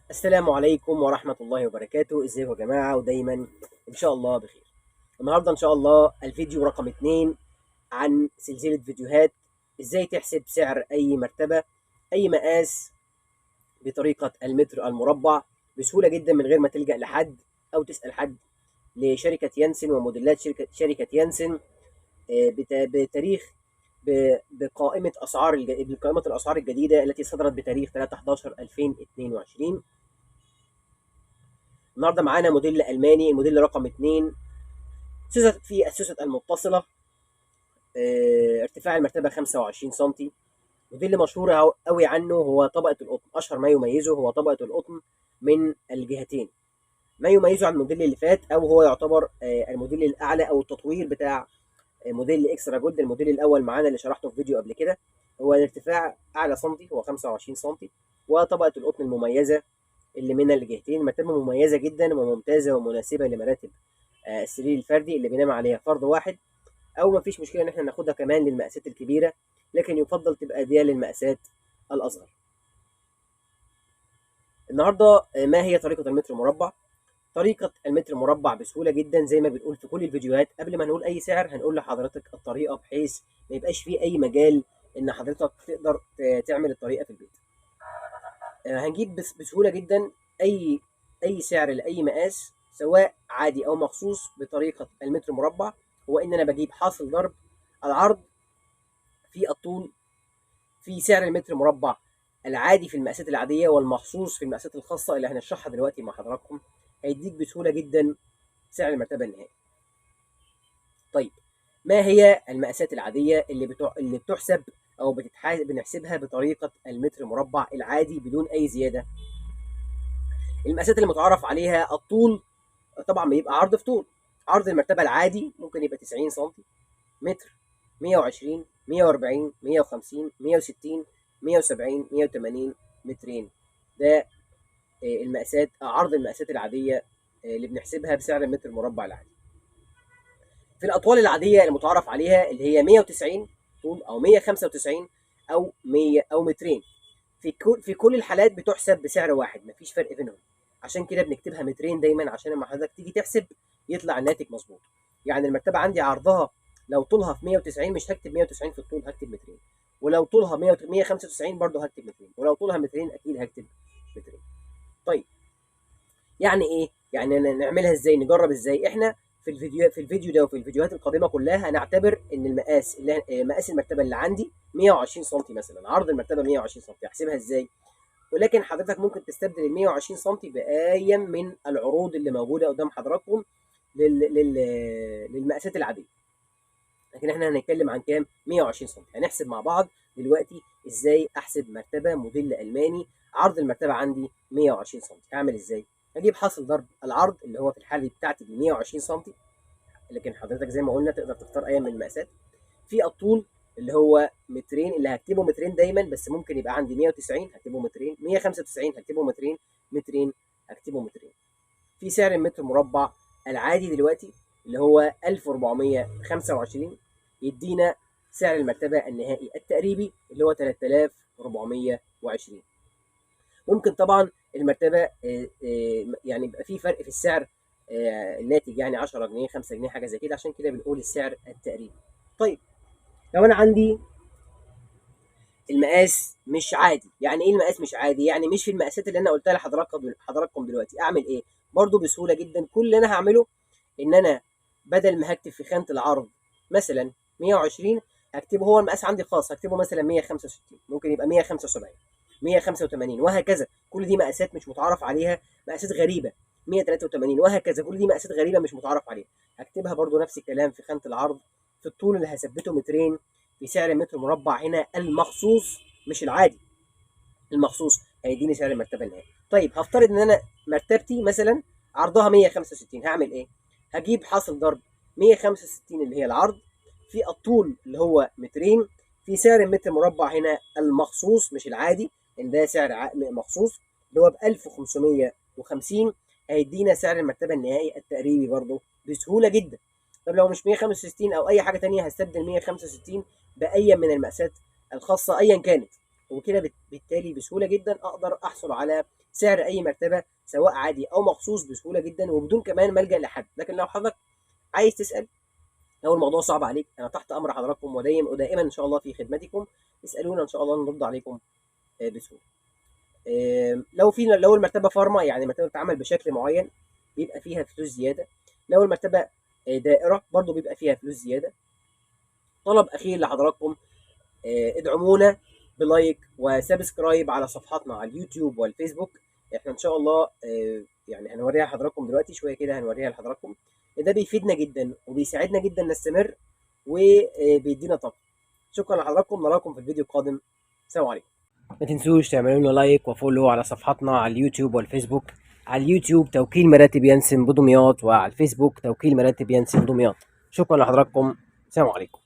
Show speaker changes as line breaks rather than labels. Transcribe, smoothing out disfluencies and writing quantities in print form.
السلام عليكم ورحمة الله وبركاته. ازيكم يا جماعة؟ ودايما ان شاء الله بخير. النهاردة ان شاء الله الفيديو رقم 2 عن سلسلة فيديوهات ازاي تحسب سعر اي مرتبة، اي مقاس، بطريقة المتر المربع بسهولة جدا من غير ما تلجأ لحد او تسأل حد. لشركة يانسن وموديلات شركة يانسن، بتاريخ بقائمة الأسعار الجديدة التي صدرت بتاريخ 3/11/2022. النهارده معانا موديل الماني، الموديل رقم 2، في السوست المتصله، ارتفاع المرتبه 25 سم. موديل مشهور قوي عنه هو طبقه القطن، اشهر ما يميزه هو طبقه القطن من الجهتين. ما يميزه عن الموديل اللي فات، او هو يعتبر الموديل الاعلى او التطوير بتاع موديل اكسترا جولد. الموديل الاول معانا اللي شرحته في فيديو قبل كده، هو الارتفاع اعلى سنتي، هو 25 سم، وطبقه القطن المميزه اللي من الجهتين. مرتبه مميزه جدا وممتازه ومناسبه لمراتب السرير الفردي اللي بينام عليها فرد واحد، او مفيش مشكله ان احنا ناخدها كمان للمقاسات الكبيره، لكن يفضل تبقى دي للمقاسات الاصغر. النهارده ما هي طريقه المتر المربع؟ طريقه المتر المربع بسهوله جدا زي ما بنقول في كل الفيديوهات. قبل ما نقول اي سعر هنقول لحضرتك الطريقه، بحيث ما يبقاش فيه اي مجال ان حضرتك تقدر تعمل الطريقه في البيت. هنجيب بسهوله جدا اي سعر لاي مقاس، سواء عادي او مخصوص بطريقه المتر مربع. هو ان انا بجيب حاصل ضرب العرض في الطول في سعر المتر مربع العادي في المقاسات العاديه، والمخصوص في المقاسات الخاصه اللي هنشرحها دلوقتي مع حضراتكم. هيديك بسهوله جدا سعر المرتبه النهائي. طيب، ما هي المقاسات العاديه اللي بتحسب او بنحسبها بطريقه المتر مربع العادي بدون اي زياده؟ المقاسات اللي متعارف عليها الطول طبعا بيبقى عرض في طول. عرض المرتبه العادي ممكن يبقى 90 سم، متر، 120، 140، 150، 160، 170، 180، مترين. ده المقاسات، عرض المقاسات العاديه اللي بنحسبها بسعر المتر المربع العادي. في الاطوال العاديه المتعارف عليها اللي هي 190 طول، او 195، او 100، او مترين، في كل الحالات بتحسب بسعر واحد، مفيش فرق بينهم. عشان كده بنكتبها مترين دايما، عشان لما حضرتك تيجي تحسب يطلع الناتج مظبوط. يعني المرتبه عندي عرضها لو طولها في 190 مش هكتب 190 في الطول، هكتب مترين. ولو طولها 195 برضه هكتب مترين. ولو طولها مترين اكيد هكتب مترين. طيب، يعني ايه؟ يعني نعملها ازاي؟ نجرب ازاي؟ احنا في الفيديو ده وفي الفيديوهات القادمه كلها هنعتبر ان مقاس المرتبه اللي عندي 120 سم مثلا، عرض المرتبه 120 سم. احسبها ازاي؟ ولكن حضرتك ممكن تستبدل ال 120 سم بأي من العروض اللي موجوده قدام حضراتكم للمقاسات العاديه. لكن احنا هنتكلم عن كام؟ 120 سم. هنحسب مع بعض دلوقتي ازاي احسب مرتبه موديل الماني عرض المرتبه عندي 120 سم. هعمل ازاي؟ هجيب حاصل ضرب العرض اللي هو في الحاله بتاعتي ب 120 سم، لكن حضرتك زي ما قلنا تقدر تختار اي من المقاسات. في الطول اللي هو مترين، اللي هكتبه مترين دايما، بس ممكن يبقى عندي 190 هكتبه مترين، 195 هكتبه مترين، مترين هكتبه مترين. في سعر المتر مربع العادي دلوقتي اللي هو 1425، يدينا سعر المرتبة النهائي التقريبي اللي هو 3420. ممكن طبعا المرتبة يعني يبقى في فرق في السعر الناتج، يعني 10 جنيه 5 جنيه حاجة زي كده، عشان كده بنقول السعر التقريبي. طيب، لو انا عندي المقاس مش عادي، يعني ايه المقاس مش عادي؟ يعني مش في المقاسات اللي انا قلتها لحضراتكم دلوقتي. اعمل ايه؟ برضو بسهوله جدا. كل اللي انا هعمله ان انا بدل ما هكتب في خانه العرض مثلا 120، هكتبه هو المقاس عندي الخاص، هكتبه مثلا 165، ممكن يبقى 175، 185، وهكذا. كل دي مقاسات مش متعارف عليها، مقاسات غريبه. 183 وهكذا، كل دي مقاسات غريبه مش متعارف عليها. هكتبها برضو نفس الكلام في خانه العرض. في الطول اللي هثبته مترين، في سعر متر مربع هنا المخصوص مش العادي. المخصوص هيديني سعر المرتبه النهائي. طيب، هفترض ان انا مرتبتي مثلا عرضها 165، هعمل ايه؟ هجيب حاصل ضرب 165 اللي هي العرض في الطول اللي هو مترين، في سعر المتر مربع هنا المخصوص مش العادي، ان ده سعر مخصوص اللي هو ب 1550، هيدينا سعر المرتبه النهائي التقريبي برضه بسهوله جدا. طب لو مش 165 او اي حاجه تانية، هستبدل 165 باي من المقاسات الخاصه ايا كانت، وكده بالتالي بسهوله جدا اقدر احصل على سعر اي مرتبه سواء عادي او مخصوص بسهوله جدا وبدون كمان ملجا لحد. لكن لو حضرتك عايز تسال، لو الموضوع صعب عليك، انا تحت امر حضراتكم ودائما ان شاء الله في خدمتكم. اسالونا ان شاء الله نرد عليكم بسهوله. لو المرتبه فارما، يعني مرتبه بتتعمل بشكل معين، بيبقى فيها فلوس زياده. لو المرتبه دائره برضو بيبقى فيها فلوس زياده. طلب اخير لحضراتكم، ادعمونا بلايك وسبسكرايب على صفحاتنا على اليوتيوب والفيسبوك. احنا ان شاء الله يعني هنوريها لحضراتكم دلوقتي شويه كده، هنوريها لحضراتكم. ده بيفيدنا جدا وبيساعدنا جدا نستمر وبيدينا طاقه. شكرا لحضراتكم، نراكم في الفيديو القادم. سلام عليكم. ما تنسوش تعملوا لنا لايك وفولو على صفحاتنا على اليوتيوب والفيسبوك. على اليوتيوب توكيل مراتب ينسم بدمياط، وعلى الفيسبوك توكيل مراتب ينسم بدمياط. شكرا لحضراتكم، سلام عليكم.